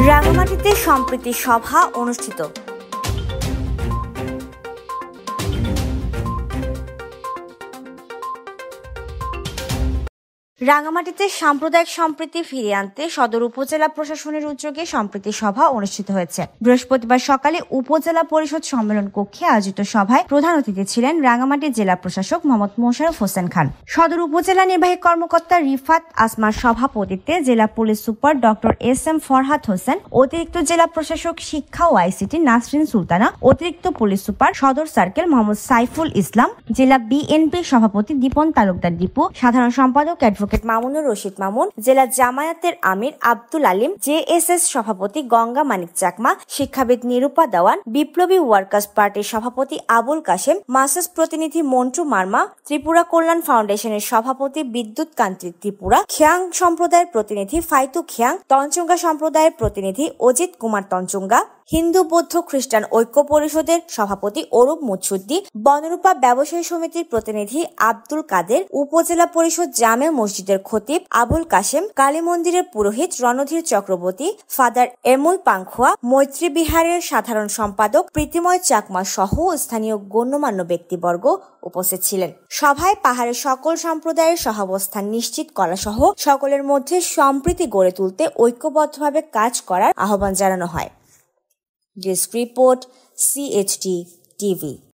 রাঙামাটিতে সম্প্রীতি সভা অনুষ্ঠিত। রাঙামাটিতে সাম্প্রদায়িক সম্প্রীতি ফিরিয়ে আনতে সদর উপজেলা প্রশাসনের উদ্যোগে সম্প্রীতি সভা অনুষ্ঠিত হয়েছে। বৃহস্পতিবার সকালে উপজেলা পরিষদ সম্মেলন কক্ষে আয়োজিত সভায় প্রধান অতিথি ছিলেন রাঙামাটি জেলা প্রশাসক মোহাম্মদ মোশাররফ হোসেন খান। সদর উপজেলা নির্বাহী কর্মকর্তা রিফাত আসমার সভাপতিত্বে জেলা police super doctor SM. Farhad Hossain, অতিরিক্ত জেলা প্রশাসক শিক্ষা ও আইসিটি নাসরিন সুলতানা, অতিরিক্ত পুলিশ সুপার সদর সার্কেল মোহাম্মদ সাইফুল ইসলাম, জেলা বিএনপি সভাপতি দীপন তালুকদার দীপু, সাধারণ সম্পাদক মামুনুর রশিদ মামুন, জেলা জামায়াতের আমির আব্দুল আলিম, জেএসএস সভাপতি গঙ্গা মানিক চাকমা, শিক্ষাবিদ নিরূপা দেওয়ান, বিপ্লবী ওয়ার্কার্স পার্টির সভাপতি আবুল কাশেম, মাসাস প্রতিনিধি মন্টু মার্মা, ত্রিপুরা কল্যাণ ফাউন্ডেশনের সভাপতি বিদ্যুৎ কান্ত্রিক ত্রিপুরা, খিয়াং সম্প্রদায়ের প্রতিনিধি ফাইতু খিয়াং, তঞ্চঙ্গা সম্প্রদায়ের প্রতিনিধি অজিত কুমার তঞ্চঙ্গা, হিন্দু বৌদ্ধ খ্রিস্টান ঐক্য পরিষদের সভাপতি অরূপ মুৎসুদ্দি, বনরূপা ব্যবসায়ী সমিতির প্রতিনিধি আব্দুল কাদের, উপজেলা পরিষদ জামে মসজিদের খতিব আবুল কাশেম, কালী মন্দিরের পুরোহিত রণধীর চক্রবর্তী, ফাদার এমুল পাংখুয়া, মৈত্রী বিহারের সাধারণ সম্পাদক প্রীতিময় চাকমা সহ স্থানীয় গণ্যমান্য ব্যক্তিবর্গ উপস্থিত ছিলেন। সভায় পাহাড়ের সকল সম্প্রদায়ের সহাবস্থান নিশ্চিত করা সহ সকলের মধ্যে সম্প্রীতি গড়ে তুলতে ঐক্যবদ্ধভাবে কাজ করার আহ্বান জানানো হয়। This report, CHT TV.